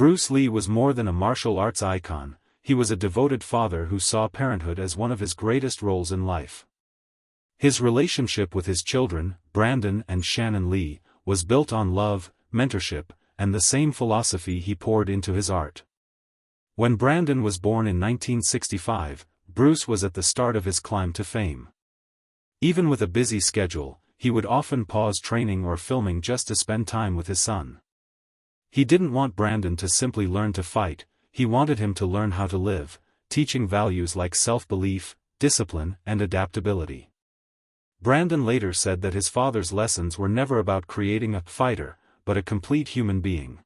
Bruce Lee was more than a martial arts icon, he was a devoted father who saw parenthood as one of his greatest roles in life. His relationship with his children, Brandon and Shannon Lee, was built on love, mentorship, and the same philosophy he poured into his art. When Brandon was born in 1965, Bruce was at the start of his climb to fame. Even with a busy schedule, he would often pause training or filming just to spend time with his son. He didn't want Brandon to simply learn to fight, he wanted him to learn how to live, teaching values like self-belief, discipline, and adaptability. Brandon later said that his father's lessons were never about creating a fighter, but a complete human being.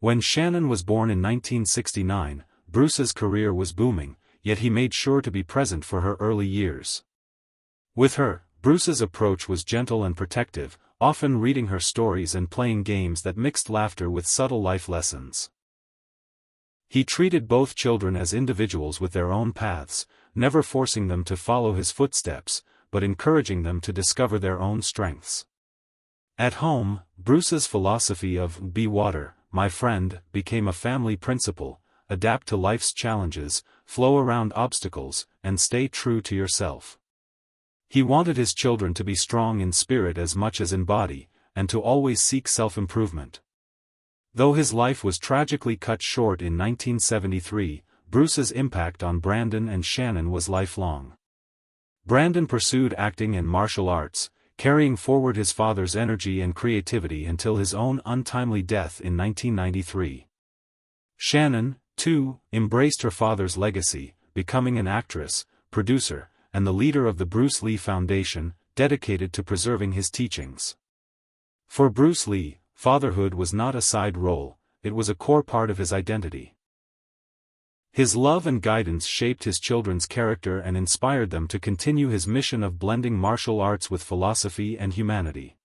When Shannon was born in 1969, Bruce's career was booming, yet he made sure to be present for her early years. With her, Bruce's approach was gentle and protective, often reading her stories and playing games that mixed laughter with subtle life lessons. He treated both children as individuals with their own paths, never forcing them to follow his footsteps, but encouraging them to discover their own strengths. At home, Bruce's philosophy of "be water, my friend" became a family principle: adapt to life's challenges, flow around obstacles, and stay true to yourself. He wanted his children to be strong in spirit as much as in body, and to always seek self-improvement. Though his life was tragically cut short in 1973, Bruce's impact on Brandon and Shannon was lifelong. Brandon pursued acting and martial arts, carrying forward his father's energy and creativity until his own untimely death in 1993. Shannon, too, embraced her father's legacy, becoming an actress, producer, and the leader of the Bruce Lee Foundation, dedicated to preserving his teachings. For Bruce Lee, fatherhood was not a side role, it was a core part of his identity. His love and guidance shaped his children's character and inspired them to continue his mission of blending martial arts with philosophy and humanity.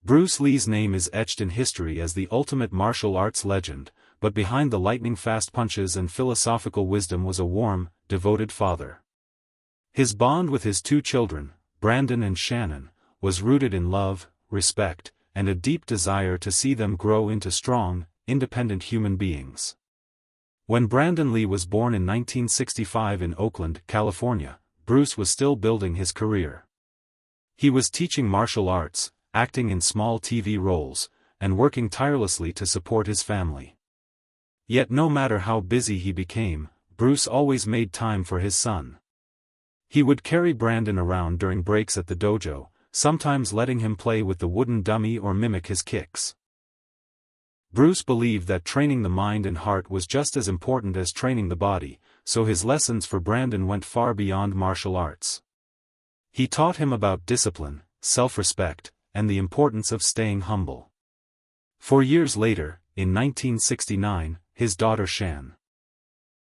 Bruce Lee's name is etched in history as the ultimate martial arts legend, but behind the lightning-fast punches and philosophical wisdom was a warm, devoted father. His bond with his two children, Brandon and Shannon, was rooted in love, respect, and a deep desire to see them grow into strong, independent human beings. When Brandon Lee was born in 1965 in Oakland, California, Bruce was still building his career. He was teaching martial arts, acting in small TV roles, and working tirelessly to support his family. Yet no matter how busy he became, Bruce always made time for his son. He would carry Brandon around during breaks at the dojo, sometimes letting him play with the wooden dummy or mimic his kicks. Bruce believed that training the mind and heart was just as important as training the body, so his lessons for Brandon went far beyond martial arts. He taught him about discipline, self-respect, and the importance of staying humble. 4 years later, in 1969, his daughter Shan.